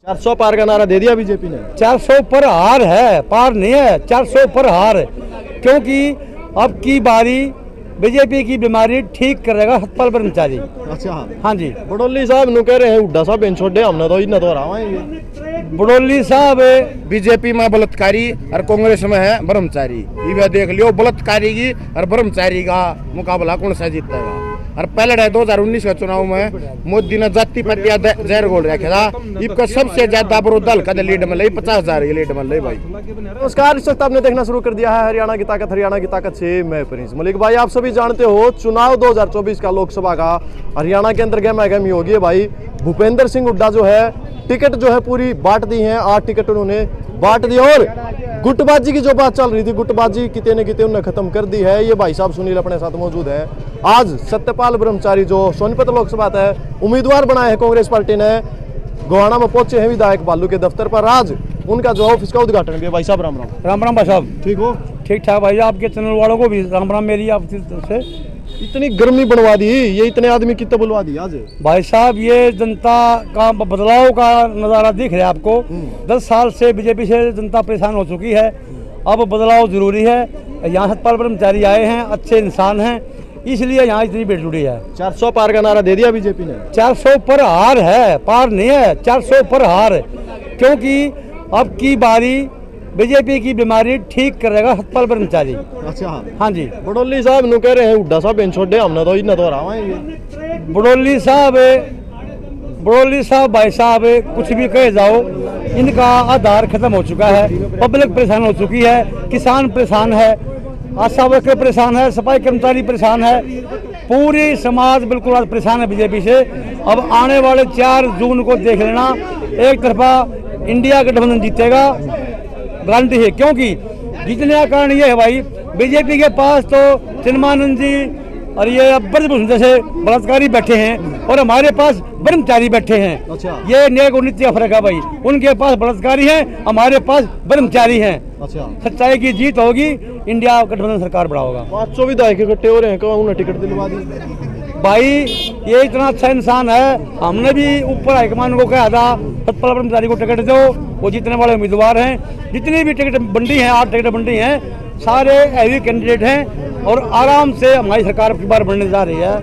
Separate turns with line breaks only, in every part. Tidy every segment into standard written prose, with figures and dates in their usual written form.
400 पार का नारा दे दिया बीजेपी ने।
400 पर हार है, पार नहीं है, 400 पर हार है। क्योंकि अब की बारी बीजेपी की बीमारी ठीक करेगा सतपाल ब्रह्मचारी।
अच्छा
हाँ जी,
बडोली साहब नु कह रहे हैं उड्डा साहब इन छोड़े हमने तो इतना तो हरावाएंगे।
बडोली साहब
बीजेपी में बलात्कारी और कांग्रेस में है ब्रह्मचारी। ये देख लियो, बलात्कारी की और ब्रह्मचारी का मुकाबला कौन सा जीतेगा। और पहले 2019 के चुनाव में मोदी ने जाति पार्टियां जहर घोल रखा था। इसका सबसे ज्यादा विरोध दल का लीड में ली 50,000 की लीड में ली भाई।
नमस्कार, इस वक्त आपने देखना शुरू कर दिया है हरियाणा की ताकत से मैं प्रिंस मलिक। भाई आप सभी जानते हो चुनाव 2024 का लोकसभा का हरियाणा के अंदर गहमी होगी है भाई। भूपेंद्र सिंह हुड्डा जो है टिकट जो है पूरी बांट दी है, 8 टिकट उन्होंने बांट दी। और गुटबाजी की जो बात चल रही थी, गुटबाजी कितने न कितने उन्होंने खत्म कर दी है। ये भाई साहब सुनील अपने साथ मौजूद है। आज सत्यपाल ब्रह्मचारी जो सोनीपत लोकसभा है उम्मीदवार बनाए हैं कांग्रेस पार्टी ने, गोहाना में पहुंचे हैं विधायक बालू के दफ्तर पर। आज उनका जो ऑफिस का उद्घाटन किया। भाई साहब राम राम।
राम राम भाई साहब।
ठीक हो?
ठीक ठाक भाई, आपके चैनल वालों को भी राम राम मेरी आपकी तरफ से।
इतनी गर्मी बनवा दी, ये इतने आदमी कितने बुलवा दी आज
भाई साहब? ये जनता का बदलाव का नज़ारा दिख रहा है आपको। 10 साल से बीजेपी से जनता परेशान हो चुकी है, अब बदलाव जरूरी है। यहाँ सतपाल ब्रह्मचारी आए हैं, अच्छे इंसान हैं, इसलिए यहाँ इतनी भीड़ जुड़ी है।
400 पार का नारा दे दिया बीजेपी ने।
400 पर हार है, पार नहीं है, 400 पर हार है। क्योंकि अब की बारी बीजेपी की बीमारी ठीक करेगा सतपाल ब्रह्मचारी।
अच्छा
हाँ जी,
बडोली साहब नु कह रहे हैं उड्डा साहब इन छोड़े हमने तो इतना तो हरावाएंगे।
बडोली साहब भाई साहब कुछ भी कहे जाओ, इनका आधार खत्म हो चुका है। पब्लिक परेशान हो चुकी है, किसान परेशान है, आशा वर्कर परेशान है, सफाई कर्मचारी परेशान है, पूरी समाज बिल्कुल आज परेशान है बीजेपी से। अब आने वाले 4 जून को देख लेना, एक तरफा इंडिया गठबंधन जीतेगा, गारंटी है। क्योंकि जीतने का कारण ये है भाई, बीजेपी के पास तो चिन्मानंद जी और ये ब्रजभूषण जैसे बलात्कारी बैठे हैं और हमारे पास ब्रह्मचारी बैठे हैं।
अच्छा।
ये न्याय और नीति का फर्क है भाई। उनके पास बलात्कारी हैं, हमारे पास ब्रह्मचारी हैं।
अच्छा,
सच्चाई की जीत होगी, इंडिया गठबंधन सरकार बड़ा होगा।
500 विधायक इकट्ठे हो रहे हैं, कौन उन्हें टिकट दिलवा दी
भाई? ये इतना अच्छा इंसान है, हमने भी ऊपर हाईकमान को कहा था सतपाल ब्रह्मचारी को टिकट दो, वो जीतने वाले उम्मीदवार हैं। जितनी भी टिकट बंटी हैं, 8 टिकट बंटी हैं, सारे हैवी कैंडिडेट हैं और आराम से हमारी सरकार की बार बनने जा रही है,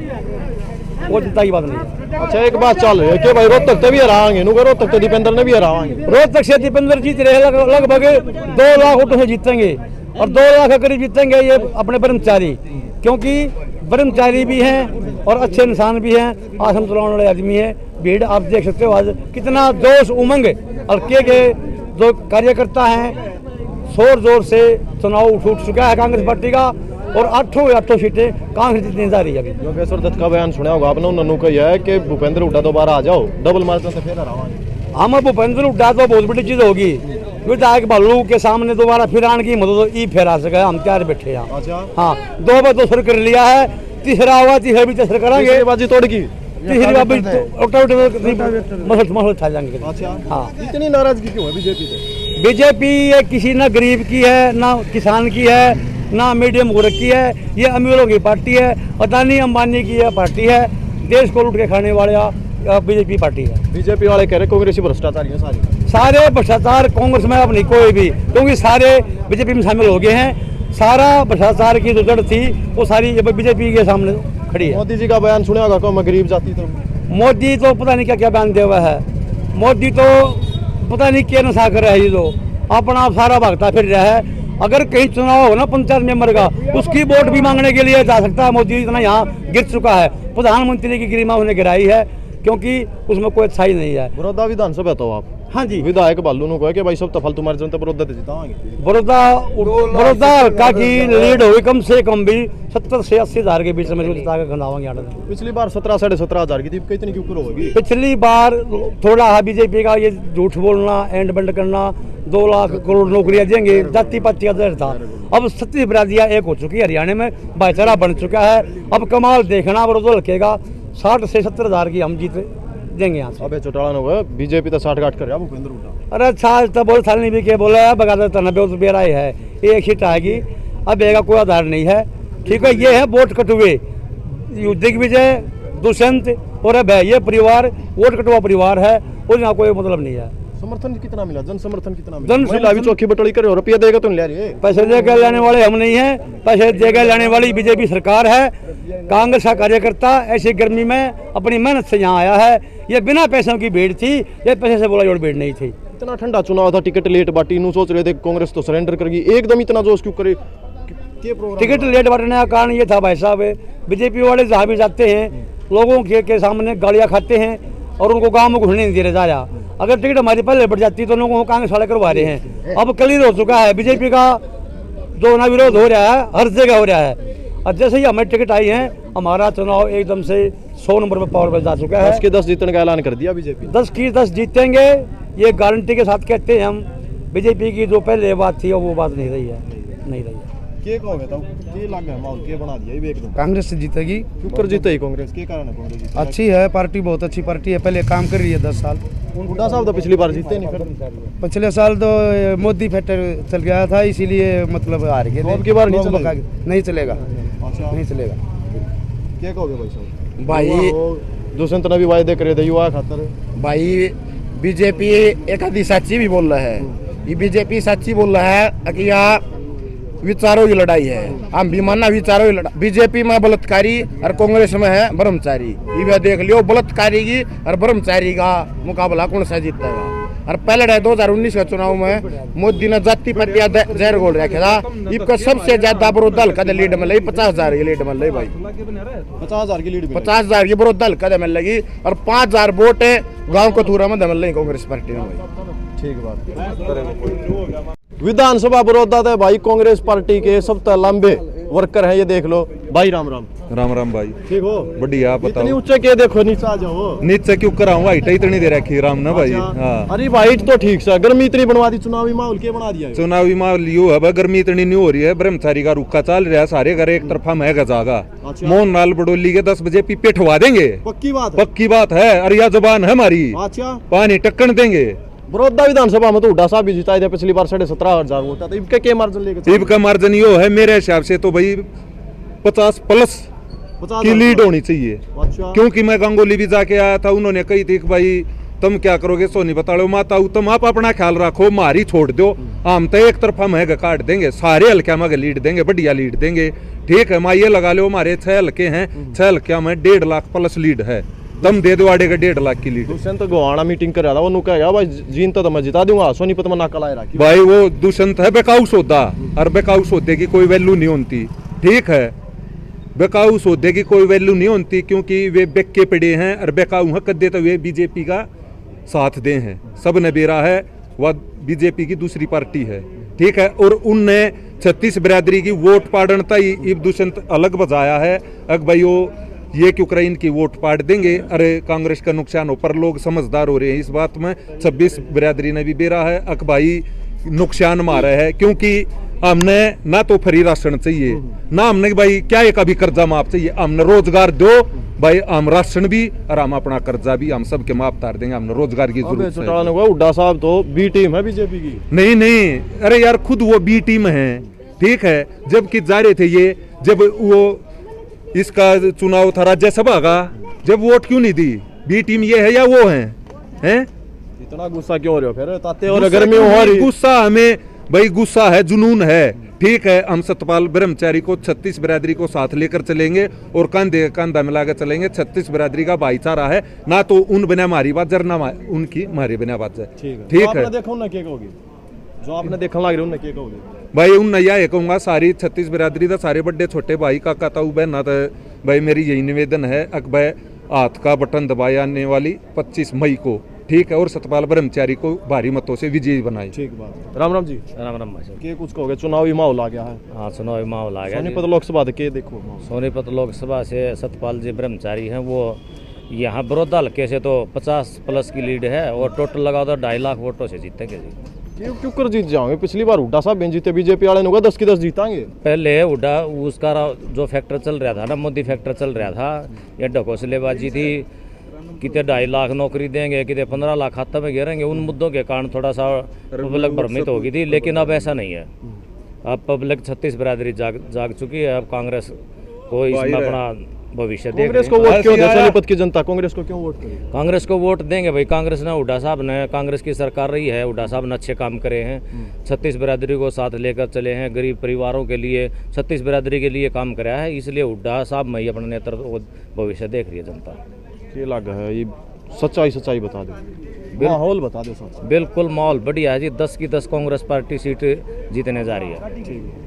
वो चिंता की बात नहीं है।
अच्छा, एक बात चल रही है कि भाई रोहतक तो भी हराएंगे, रोहतक तो दीपेंद्र ने भी हराएंगे।
रोहतक से दीपेंद्र जीत रहे हैं, लगभग 2 लाख वोटों से जीतेंगे और 2 लाख के करीब जीतेंगे ये अपने ब्रह्मचारी। क्योंकि ब्रह्मचारी भी हैं और अच्छे इंसान भी हैं, आसम चलाने वाले आदमी है। भीड़ आप देख सकते हो आज कितना जोश उमंग हल्के के जो कार्यकर्ता हैं, जोर जोर से चुनाव उठ चुका है कांग्रेस पार्टी का और 8 सीटें कांग्रेस जीतने जा रही है। अभी
योगेश्वर दत्त का बयान सुना होगा आपने, उन्होंने कहा है कि भूपेंद्र हुड्डा दोबारा आ जाओ, डबल मार्जिन से फिर हरावाएंगे।
हम भूपेंद्र हुड्डा तो बहुत बड़ी चीज होगी, विधायक बालू के सामने दोबारा फिर आने की मदद ई फिर आ सके, हम तैयार बैठे हैं।
अच्छा,
हाँ, 2 बार तो सर कर लिया है, तीसरा होगा, तीसरा भी सर करेंगे,
बाजी तोड़ की
तीसरी बार मसल छा जाएंगे।
अच्छा,
हाँ,
इतनी नाराजगी क्यों है बीजेपी से?
बीजेपी ये किसी ना गरीब की है, ना किसान की है, ना मीडियम वर्ग की है, ये अमीरों की पार्टी है, अदानी अंबानी की यह पार्टी है, देश को लूट के खाने वाला बीजेपी पार्टी है।
बीजेपी वाले कह रहे कांग्रेसी भ्रष्टाचारी है
सारे भ्रष्टाचार कांग्रेस में अब नहीं कोई भी, क्योंकि सारे बीजेपी में शामिल हो गए हैं। सारा भ्रष्टाचार की जो जड़ थी वो सारी बीजेपी के सामने खड़ी है।
मोदी जी का बयान सुना होगा, मैं गरीब जाति तो
मोदी तो पता नहीं क्या क्या बयान दिया हुआ है। मोदी तो पता नहीं क्या नशा कर रहा है, ये तो अपना आप सारा भागता फिर रहा है। अगर कहीं चुनाव हो ना पंचायत मेंबर का, उसकी वोट भी मांगने के लिए जा सकता है। मोदी इतना यहाँ गिर चुका है, प्रधानमंत्री की गरिमा उन्हें गिराई है, क्योंकि उसमें कोई अच्छाई नहीं है।
बड़ौदा विधानसभा तो आप
हाँ जी,
विधायक बालू ने कहा कि भाई सब तो फालतू मार्जिन तो बड़ौदा जिताएंगे।
बड़ौदा का की लीड होगी कम से कम भी 70 से 80 हज़ार के बीच में जिता के खंडावांगे।
पिछली बार 17 साढ़े 17 हज़ार की थी, कितनी की ऊपर होगी?
पिछली बार थोड़ा है बीजेपी का ये झूठ बोलना, एंड बंड करना, 2 लाख करोड़ नौकरियां देंगे, जाति पाति का दर था। अब 37 बरादियाँ एक हो चुकी है, हरियाणा में भाईचारा बन चुका है। अब कमाल देखना, बड़ौदा लखेगा 60 से 70 हज़ार की हम जीत देंगे यहाँ से।
अबे चौटाला ने कहा बीजेपी तो 60-60 कर रहा है भूपेंद्र हुड्डा।
अरे साल तो बोल साल नहीं भी के बोला है, बगाता तो 90 रुपये आई है, एक सीट आएगी। अब एक कोई आधार नहीं है, ठीक है। ये है वोट कटुए, दिग्विजय, दुष्यंत और अब है ये परिवार वोट कटुआ परिवार है, और यहाँ कोई मतलब नहीं है।
समर्थन कितना मिला, जन समर्थन कितना मिला?
जन
महिला भी चौकी बटोली करे और रुपया देगा तो नहीं ले रही है।
पैसे देकर लाने वाले हम नहीं हैं, पैसे देकर लाने वाली बीजेपी सरकार है। कांग्रेस का कार्यकर्ता ऐसी गर्मी में अपनी मेहनत से यहाँ आया है। ये बिना पैसों की भीड़ थी, ये पैसे से बोला जोड़ भीड़ नहीं थी।
इतना ठंडा चुनाव था, टिकट लेट बाटी, नू सोच रहे थे कांग्रेस तो सरेंडर करेगी, एकदम इतना जोश क्यों करे?
टिकट लेट बांटने का कारण ये था भाई साहब, बीजेपी वाले जहाँ भी जाते हैं लोगों के सामने गालियाँ खाते हैं और उनको गाँव में घुसने नहीं दे रहे जा रहा। अगर टिकट हमारी पहले बढ़ जाती तो लोगों को कांग्रेस वाले करवा रहे हैं। अब क्लियर हो चुका है, बीजेपी का जो ना विरोध हो रहा है हर जगह हो रहा है। और जैसे ही हमें टिकट आई है हमारा चुनाव एकदम से 100 नंबर पर पावर पर जा चुका है।
10 के 10 जीतने का ऐलान कर दिया बीजेपी।
10 की 10 जीतेंगे, ये गारंटी के साथ कहते हैं हम। बीजेपी की जो पहले बात थी वो बात नहीं रही है, नहीं रही है।
के कहोगे तब के लग गया माहौल के बना दिया ये एकदम?
कांग्रेस से जीतेगी।
क्यों कर जीते ही कांग्रेस? के कारण है कांग्रेस जीती?
अच्छी है पार्टी, बहुत अच्छी पार्टी है, पहले काम कर रही है 10 साल।
हुड्डा साहब तो पिछली बार जीते नहीं, फिर
पिछले साल तो मोदी फैक्टर चल गया था, इसीलिए मतलब हार गए।
तो अब की बार नहीं चलेगा?
नहीं चलेगा,
अच्छा
नहीं चलेगा।
क्या कहोगे भाई साहब?
भाई
दुष्यंत ने भी वायदे करे थे युवा खातर।
भाई बीजेपी एक आधी सच्ची भी बोल रहा है, ये बीजेपी सच्ची बोल रहा है कि यहाँ विचारों की लड़ाई है। हम भी मानना विचारों की लड़ाई, बीजेपी में बलात्कारी और कांग्रेस में है ब्रह्मचारी। ये देख लियो, बलात्कारी की और ब्रह्मचारी का मुकाबला कौन सा जीतेगा। और पहले 2019 के चुनाव में मोदी ने जाति पाति जहर घोल रखा था। इसका सबसे ज्यादा विरोध दल कदम लीड में लगी, 50,000 की लीड में लगी भाई,
50,000 की लीड,
50,000 की विरोध दल कदम में लगी और 5,000 वोट गाँव कथूरा में दमल लगी कांग्रेस पार्टी में भाई।
ठीक बात। विधानसभा बड़ौदा है भाई, कांग्रेस पार्टी के सबसे लंबे वर्कर हैं, ये देख लो भाई। राम राम।
राम राम भाई,
ठीक हो?
बढ़िया। आप
इतनी
बताओ।
ऊंचे के देखो, नीचे आ जाओ।
नीचे क्यों कराऊं, हाइट इतनी दे रखी राम ना भाई।
अच्छा।
हाँ,
अरे वाइट तो ठीक से, गर्मी इतनी बनवा दी, चुनावी माहौल के बना दिया है।
चुनावी माहौल यो है, गर्मी इतनी नहीं हो रही है, ब्रह्मचारी का रुक्का चल रहा है, सारे घर एक तरफा महंगा जागा।
अच्छा।
मोहन लाल बडोली के 10 बजे पीपे ठवा देंगे,
पक्की बात है।
पक्की बात है। अरे यह जुबान है हमारी,
अच्छा।
पानी टक्कन देंगे।
बड़ौदा विधानसभा में तो हुड्डा साहब भी जिताए थे पिछली बार, 17,500 वोट था। इनके के मार्जिन लेके
इब का मार्जिन यो है मेरे हिसाब से तो भाई 50 प्लस
50,000
की लीड होनी चाहिए।
अच्छा।
क्योंकि मैं गंगोली भी जाके आया था, उन्होंने कही थी कि भाई तुम क्या करोगे सो नहीं बता लो माता, तुम आप अपना ख्याल रखो, मारी छोड़ दो, हम तो एक तरफा महंगा काट देंगे, सारे हल्के में लीड देंगे, बढ़िया लीड देंगे। ठीक है, माँ ये लगा लो हमारे 6 हल्के हैं, 6 हल्के में 1.5 लाख प्लस लीड है, तुम दे दो आड़े का 1.5 लाख की लीड।
दुष्यंत गोहाना मीटिंग कर रहा था, वो कह भाई जीन तो मैं जिता दूंगा, सोनीपत में नाका लाए रखी।
भाई वो दुष्यंत है बेकाऊ सौदा, और बेकाऊ सौदे की कोई वैल्यू नहीं होती। ठीक है, बेकाऊ सौदे की कोई वैल्यू नहीं होती, क्योंकि वे बेके पड़े हैं और बेकाऊ हैं कद्दे तो वे बीजेपी का साथ दे हैं। सब ने बेरा है, वह बीजेपी की दूसरी पार्टी है। ठीक है, और उनने 36 बिरादरी की वोट पाड़नता ही इब दुष्यंत अलग बजाया है। अग भाई वो ये क्यों यूक्रेन की वोट पाड़ देंगे, अरे कांग्रेस का नुकसान हो, पर लोग समझदार हो रहे हैं इस बात में। 26 बिरादरी ने भी बेरा है, अक भाई नुकसान मारा है, क्योंकि हमने ना तो फ्री राशन चाहिए, ना हमने भाई क्या एक अभी कर्जा माफ चाहिए, हमने रोजगार दो भाई, हम राशन भी और हम अपना कर्जा भी हम सबके माफ तार देंगे, हमने रोजगार की जरूरत है।
हुड्डा साहब तो बी टीम है बीजेपी की।
नहीं, अरे यार खुद वो बी टीम है। ठीक है, जबकि जा रहे थे ये, जब वो इसका चुनाव था राज्यसभा का, जब वोट क्यों नहीं दी? बी टीम ये है या वो है? हैं?
इतना गुस्सा क्यों हो रहे हो फिर? ताते और गर्मी हो रही।
गुस्सा हमें भाई, गुस्सा है, जुनून है। ठीक है, हम सतपाल ब्रह्मचारी को 36 बिरादरी को साथ लेकर चलेंगे और कंधे कंधा मिलाकर चलेंगे। 36 बिरादरी का भाईचारा है, ना तो उन बिना हमारी बात जर, ना उनकी हमारे बिना बात है। ठीक है,
देखो ना क्या कहोगे, जो आपने देखने लग रहे उन्हें क्या कहोगे?
भाई उन नया एक कहूँगा, सारी 36 बिरादरी था, सारे बड़े छोटे भाई काका ताऊ बहन ना, भाई मेरी यही निवेदन है, अक भाई हाथ का बटन दबाए आने वाली 25 मई को। ठीक है, और सतपाल ब्रह्मचारी को भारी मतों से विजयी बनाई।
ठीक बात। राम राम जी।
राम राम भाई।
के कुछ कहोगे, चुनावी माहौल आ गया है?
हाँ, चुनावी माहौल आ गया।
सोनीपत लोकसभा के देखो,
सोनीपत लोकसभा से सतपाल जी ब्रह्मचारी हैं, वो यहाँ बड़ौदा हल्के से तो 50 प्लस की लीड है और टोटल लगा दो 2.5 लाख वोटों से जीतेंगे जी।
क्यों कर जीत जाओगे? पिछली बार हुड्डा साहब बेन जीते, बीजेपी वाले ने होगा 10 की 10 जीतांगे।
पहले हुड्डा उसका जो फैक्टर चल रहा था ना, मोदी फैक्टर चल रहा था, ये ढकोसलेबाजी थी, कितने 2.5 लाख नौकरी देंगे, कितने 15 लाख खाता में गिरेंगे, उन मुद्दों के कारण थोड़ा सा पब्लिक भ्रमित हो गई थी। लेकिन अब ऐसा नहीं है, अब पब्लिक 36 बिरादरी जाग चुकी है। अब कांग्रेस को इसमें अपना भविष्य देख
कांग्रेस
रहे
को
हैं।
वोट क्यों दे? सोनीपत की जनता कांग्रेस को क्यों वोट करेगी?
कांग्रेस को वोट देंगे भाई। कांग्रेस ने हुड्डा साहब ने, कांग्रेस की सरकार रही है, हुड्डा साहब ने अच्छे काम करे हैं। 36 बिरादरी को साथ लेकर चले हैं, गरीब परिवारों के लिए 36 बिरादरी के लिए काम कराया है, इसलिए हुड्डा साहब में ही अपना नेतृत्व भविष्य देख रही है जनता।
ये लग है ये सच्चाई बता दो, माहौल बता दो सच।
बिल्कुल माहौल बढ़िया है जी। 10 की 10 कांग्रेस पार्टी सीट जीतने जा रही है।